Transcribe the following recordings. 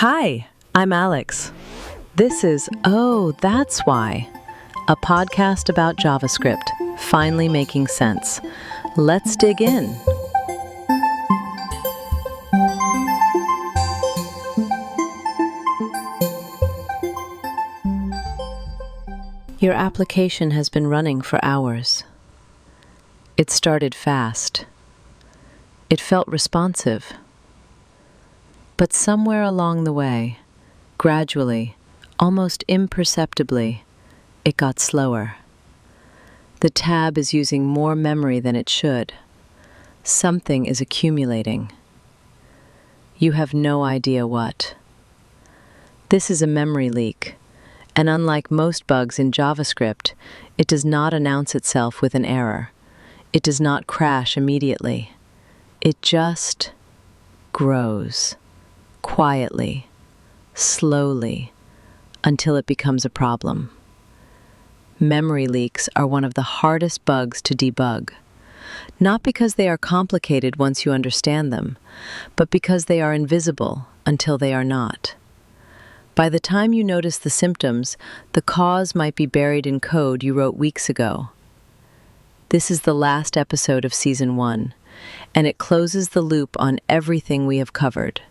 Hi, I'm Alex. This is Oh, That's Why, a podcast about JavaScript, finally making sense. Let's dig in. Your application has been running for hours. It started fast. It felt responsive. But somewhere along the way, gradually, almost imperceptibly, it got slower. The tab is using more memory than it should. Something is accumulating. You have no idea what. This is a memory leak, and unlike most bugs in JavaScript, it does not announce itself with an error. It does not crash immediately. It just grows. Quietly, slowly, until it becomes a problem. Memory leaks are one of the hardest bugs to debug, not because they are complicated once you understand them, but because they are invisible until they are not. By the time you notice the symptoms, the cause might be buried in code you wrote weeks ago. This is the last episode of Season 1, and it closes the loop on everything we have covered.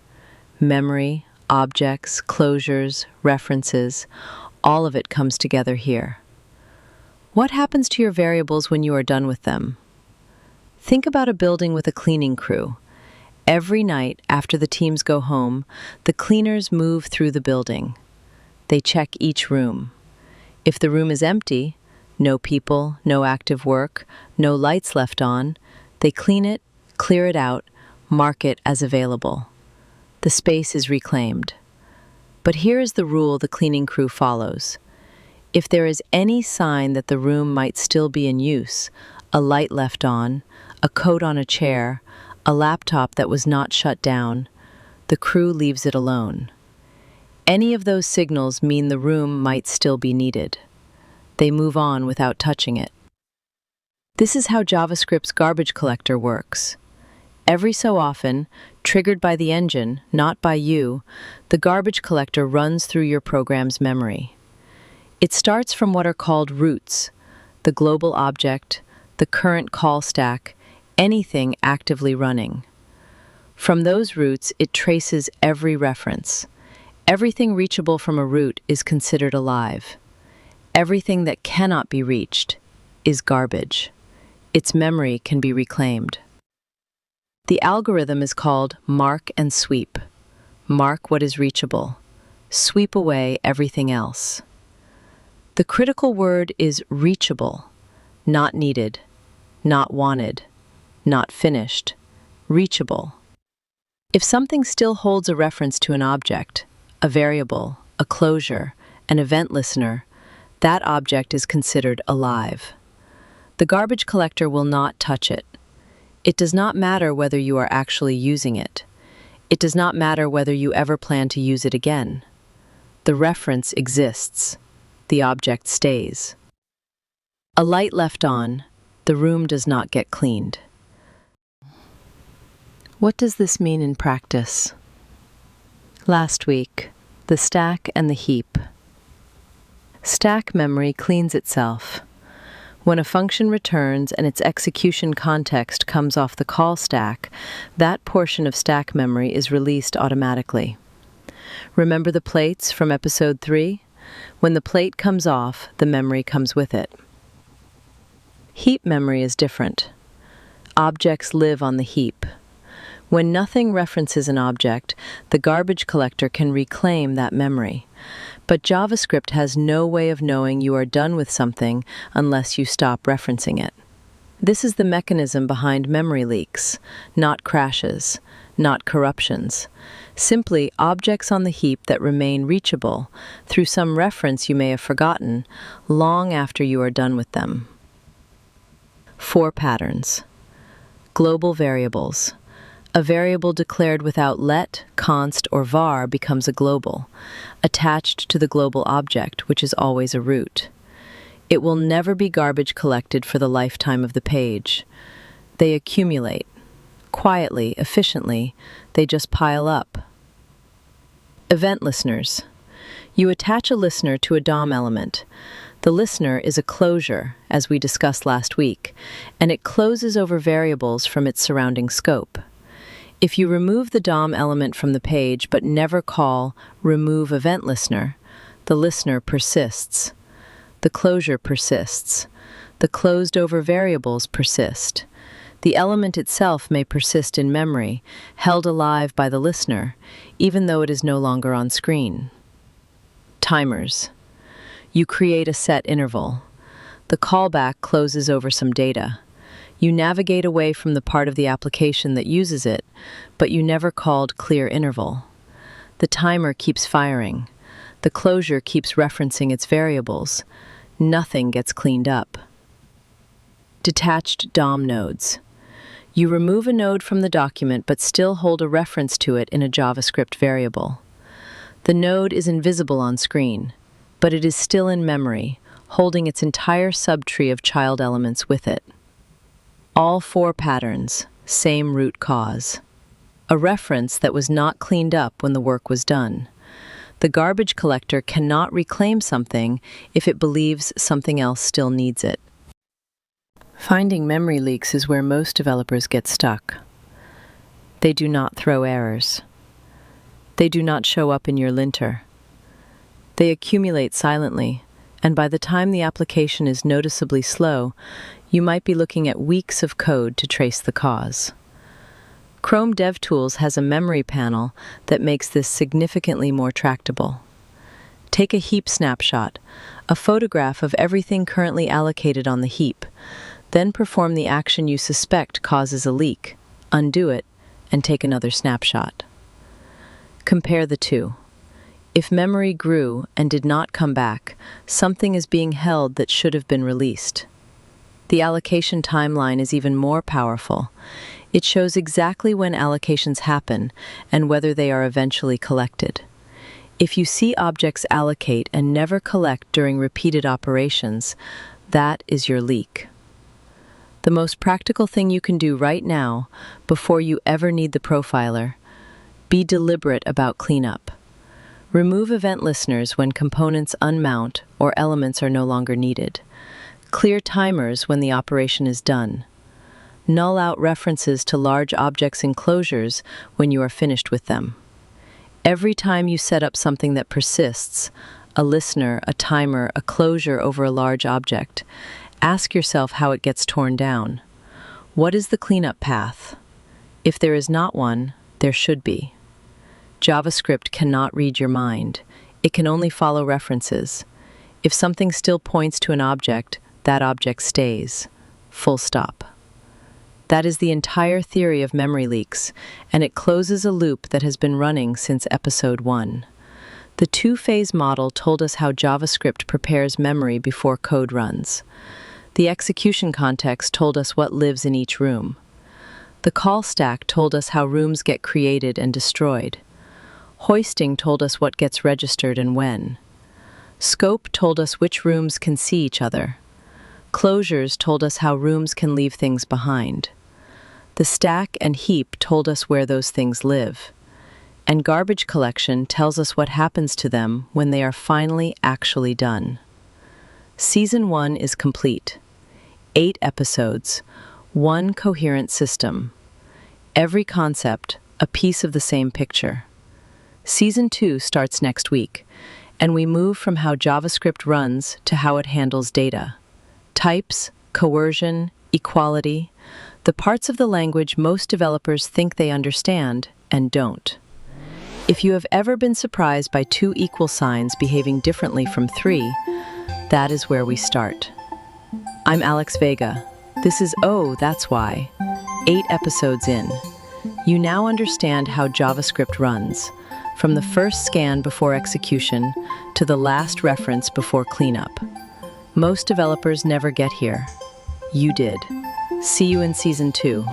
Memory, objects, closures, references, all of it comes together here. What happens to your variables when you are done with them? Think about a building with a cleaning crew. Every night after the teams go home, the cleaners move through the building. They check each room. If the room is empty, no people, no active work, no lights left on, they clean it, clear it out, mark it as available. The space is reclaimed. But here is the rule the cleaning crew follows. If there is any sign that the room might still be in use, a light left on, a coat on a chair, a laptop that was not shut down, the crew leaves it alone. Any of those signals mean the room might still be needed. They move on without touching it. This is how JavaScript's garbage collector works. Every so often, triggered by the engine, not by you, the garbage collector runs through your program's memory. It starts from what are called roots, the global object, the current call stack, anything actively running. From those roots, it traces every reference. Everything reachable from a root is considered alive. Everything that cannot be reached is garbage. Its memory can be reclaimed. The algorithm is called mark and sweep. Mark what is reachable. Sweep away everything else. The critical word is reachable, not needed, not wanted, not finished, reachable. If something still holds a reference to an object, a variable, a closure, an event listener, that object is considered alive. The garbage collector will not touch it. It does not matter whether you are actually using it. It does not matter whether you ever plan to use it again. The reference exists. The object stays. A light left on, the room does not get cleaned. What does this mean in practice? Last week, the stack and the heap. Stack memory cleans itself. When a function returns and its execution context comes off the call stack, that portion of stack memory is released automatically. Remember the plates from episode 3? When the plate comes off, the memory comes with it. Heap memory is different. Objects live on the heap. When nothing references an object, the garbage collector can reclaim that memory. But JavaScript has no way of knowing you are done with something unless you stop referencing it. This is the mechanism behind memory leaks, not crashes, not corruptions. Simply objects on the heap that remain reachable through some reference you may have forgotten long after you are done with them. 4 patterns. Global variables. A variable declared without let, const, or var becomes a global, attached to the global object, which is always a root. It will never be garbage collected for the lifetime of the page. They accumulate. Quietly, efficiently, they just pile up. Event listeners. You attach a listener to a DOM element. The listener is a closure, as we discussed last week, and it closes over variables from its surrounding scope. If you remove the DOM element from the page but never call remove event listener, the listener persists. The closure persists. The closed over variables persist. The element itself may persist in memory, held alive by the listener, even though it is no longer on screen. Timers. You create a set interval. The callback closes over some data. You navigate away from the part of the application that uses it, but you never called clear interval. The timer keeps firing. The closure keeps referencing its variables. Nothing gets cleaned up. Detached DOM nodes. You remove a node from the document but still hold a reference to it in a JavaScript variable. The node is invisible on screen, but it is still in memory, holding its entire subtree of child elements with it. All four patterns, same root cause. A reference that was not cleaned up when the work was done. The garbage collector cannot reclaim something if it believes something else still needs it. Finding memory leaks is where most developers get stuck. They do not throw errors. They do not show up in your linter. They accumulate silently, and by the time the application is noticeably slow, you might be looking at weeks of code to trace the cause. Chrome DevTools has a memory panel that makes this significantly more tractable. Take a heap snapshot, a photograph of everything currently allocated on the heap, then perform the action you suspect causes a leak, undo it, and take another snapshot. Compare the two. If memory grew and did not come back, something is being held that should have been released. The allocation timeline is even more powerful. It shows exactly when allocations happen and whether they are eventually collected. If you see objects allocate and never collect during repeated operations, that is your leak. The most practical thing you can do right now, before you ever need the profiler, be deliberate about cleanup. Remove event listeners when components unmount or elements are no longer needed. Clear timers when the operation is done. Null out references to large objects enclosures when you are finished with them. Every time you set up something that persists, a listener, a timer, a closure over a large object, ask yourself how it gets torn down. What is the cleanup path? If there is not one, there should be. JavaScript cannot read your mind. It can only follow references. If something still points to an object, that object stays. Full stop. That is the entire theory of memory leaks, and it closes a loop that has been running since episode 1. The two-phase model told us how JavaScript prepares memory before code runs. The execution context told us what lives in each room. The call stack told us how rooms get created and destroyed. Hoisting told us what gets registered and when. Scope told us which rooms can see each other. Closures told us how rooms can leave things behind. The stack and heap told us where those things live. And garbage collection tells us what happens to them when they are finally actually done. Season 1 is complete. 8 episodes, 1 coherent system. Every concept, a piece of the same picture. Season 2 starts next week, and we move from how JavaScript runs to how it handles data. Types, coercion, equality, the parts of the language most developers think they understand and don't. If you have ever been surprised by 2 equal signs behaving differently from 3, that is where we start. I'm Alex Vega. This is Oh, That's Why. 8 episodes in. You now understand how JavaScript runs, from the first scan before execution to the last reference before cleanup. Most developers never get here. You did. See you in Season 2.